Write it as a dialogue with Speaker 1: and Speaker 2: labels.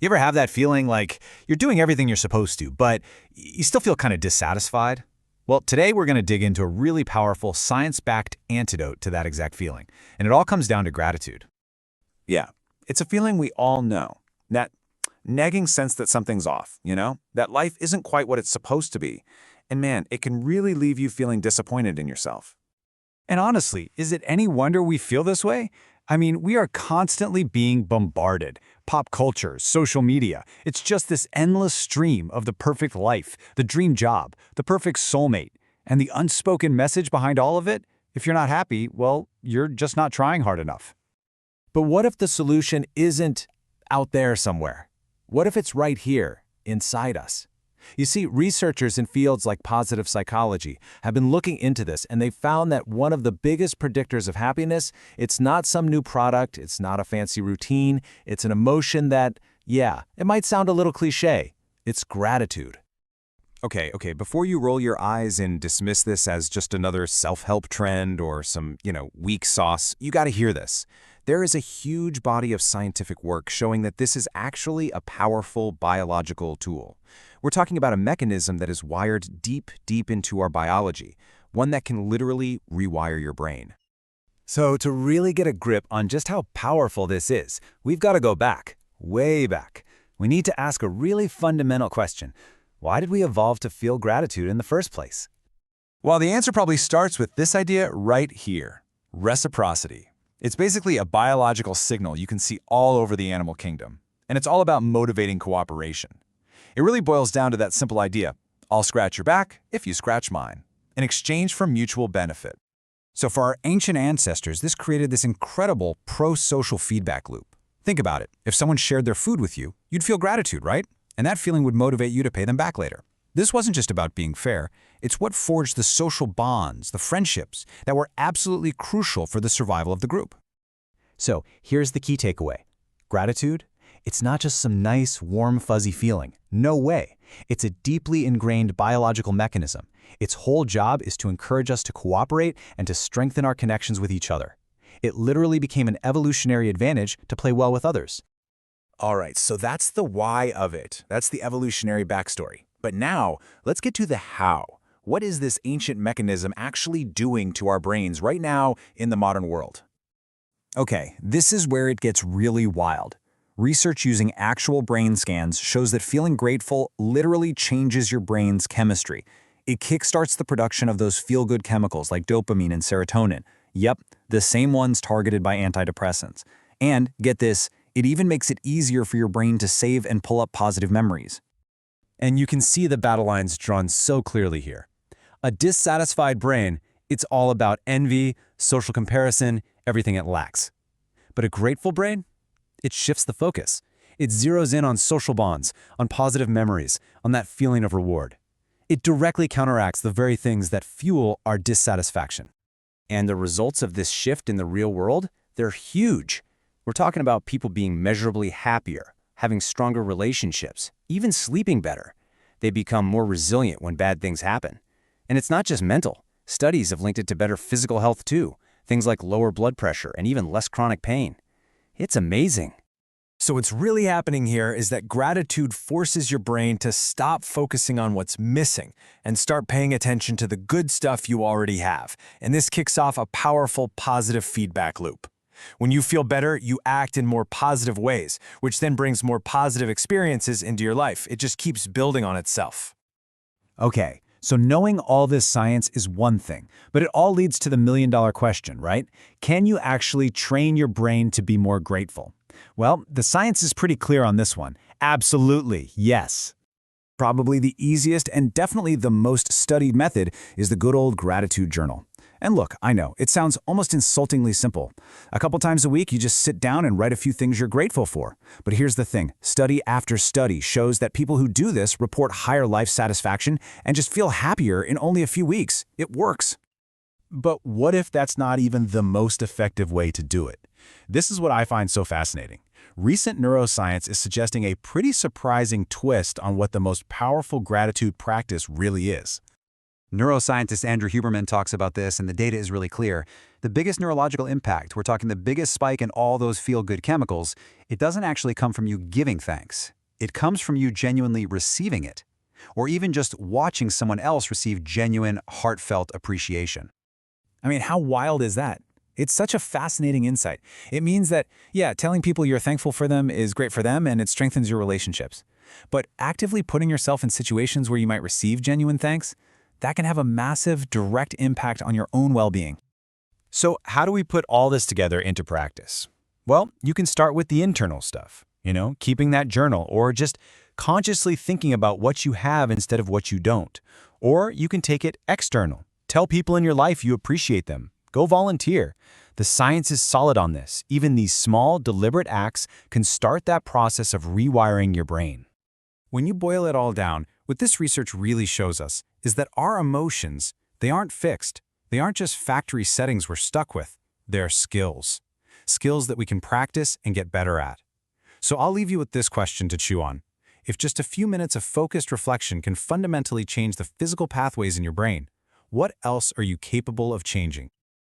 Speaker 1: You ever have that feeling like you're doing everything you're supposed to, but you still feel kind of dissatisfied? Well, today we're going to dig into a really powerful science-backed antidote to that exact feeling, and it all comes down to gratitude.
Speaker 2: Yeah, it's a feeling we all know. That nagging sense that something's off, That life isn't quite what it's supposed to be. And man, it can really leave you feeling disappointed in yourself.
Speaker 1: And honestly, is it any wonder we feel this way? I mean, we are constantly being bombarded. Pop culture, social media, it's just this endless stream of the perfect life, the dream job, the perfect soulmate. And the unspoken message behind all of it? If you're not happy, well, you're just not trying hard enough.
Speaker 3: But what if the solution isn't out there somewhere? What if it's right here, inside us? You see, researchers in fields like positive psychology have been looking into this, and they've found that one of the biggest predictors of happiness, it's not some new product, it's not a fancy routine, it's an emotion that, yeah, it might sound a little cliché. It's gratitude.
Speaker 2: Okay, before you roll your eyes and dismiss this as just another self-help trend or some, weak sauce, you got to hear this. There is a huge body of scientific work showing that this is actually a powerful biological tool. We're talking about a mechanism that is wired deep into our biology, one that can literally rewire your brain.
Speaker 1: So to really get a grip on just how powerful this is, we've got to go back, way back. We need to ask a really fundamental question. Why did we evolve to feel gratitude in the first place?
Speaker 2: Well, the answer probably starts with this idea right here: reciprocity. It's basically a biological signal you can see all over the animal kingdom, and it's all about motivating cooperation. It really boils down to that simple idea: I'll scratch your back if you scratch mine, in exchange for mutual benefit.
Speaker 1: So for our ancient ancestors, this created this incredible pro-social feedback loop. Think about it. If someone shared their food with you, you'd feel gratitude, right? And that feeling would motivate you to pay them back later. This wasn't just about being fair. It's what forged the social bonds, the friendships, that were absolutely crucial for the survival of the group. So here's the key takeaway. Gratitude? It's not just some nice, warm, fuzzy feeling. No way. It's a deeply ingrained biological mechanism. Its whole job is to encourage us to cooperate and to strengthen our connections with each other. It literally became an evolutionary advantage to play well with others.
Speaker 2: All right, so that's the why of it. That's the evolutionary backstory. But now, let's get to the how. What is this ancient mechanism actually doing to our brains right now in the modern world?
Speaker 1: Okay, this is where it gets really wild. Research using actual brain scans shows that feeling grateful literally changes your brain's chemistry. It kickstarts the production of those feel-good chemicals like dopamine and serotonin. Yep, the same ones targeted by antidepressants. And, get this, it even makes it easier for your brain to save and pull up positive memories.
Speaker 3: And you can see the battle lines drawn so clearly here. A dissatisfied brain, it's all about envy, social comparison, everything it lacks. But a grateful brain? It shifts the focus. It zeroes in on social bonds, on positive memories, on that feeling of reward. It directly counteracts the very things that fuel our dissatisfaction. And the results of this shift in the real world, they're huge. We're talking about people being measurably happier, having stronger relationships, even sleeping better. They become more resilient when bad things happen. And it's not just mental. Studies have linked it to better physical health too, things like lower blood pressure and even less chronic pain. It's amazing.
Speaker 4: So what's really happening here is that gratitude forces your brain to stop focusing on what's missing and start paying attention to the good stuff you already have. And this kicks off a powerful positive feedback loop. When you feel better, you act in more positive ways, which then brings more positive experiences into your life. It just keeps building on itself.
Speaker 1: Okay, so knowing all this science is one thing, but it all leads to the million-dollar question, right? Can you actually train your brain to be more grateful? Well, the science is pretty clear on this one. Absolutely, yes. Probably the easiest and definitely the most studied method is the good old gratitude journal. And look, I know, it sounds almost insultingly simple. A couple times a week, you just sit down and write a few things you're grateful for. But here's the thing, study after study shows that people who do this report higher life satisfaction and just feel happier in only a few weeks. It works. But what if that's not even the most effective way to do it? This is what I find so fascinating. Recent neuroscience is suggesting a pretty surprising twist on what the most powerful gratitude practice really is.
Speaker 5: Neuroscientist Andrew Huberman talks about this, and the data is really clear. The biggest neurological impact, we're talking the biggest spike in all those feel-good chemicals, it doesn't actually come from you giving thanks. It comes from you genuinely receiving it, or even just watching someone else receive genuine, heartfelt appreciation.
Speaker 1: I mean, how wild is that? It's such a fascinating insight. It means that, yeah, telling people you're thankful for them is great for them and it strengthens your relationships. But actively putting yourself in situations where you might receive genuine thanks, that can have a massive, direct impact on your own well-being.
Speaker 3: So how do we put all this together into practice? Well, you can start with the internal stuff, keeping that journal or just consciously thinking about what you have instead of what you don't. Or you can take it external. Tell people in your life you appreciate them. Go volunteer. The science is solid on this. Even these small, deliberate acts can start that process of rewiring your brain.
Speaker 1: When you boil it all down, what this research really shows us is that our emotions, they aren't fixed. They aren't just factory settings we're stuck with. They're skills. Skills that we can practice and get better at. So I'll leave you with this question to chew on. If just a few minutes of focused reflection can fundamentally change the physical pathways in your brain, what else are you capable of changing?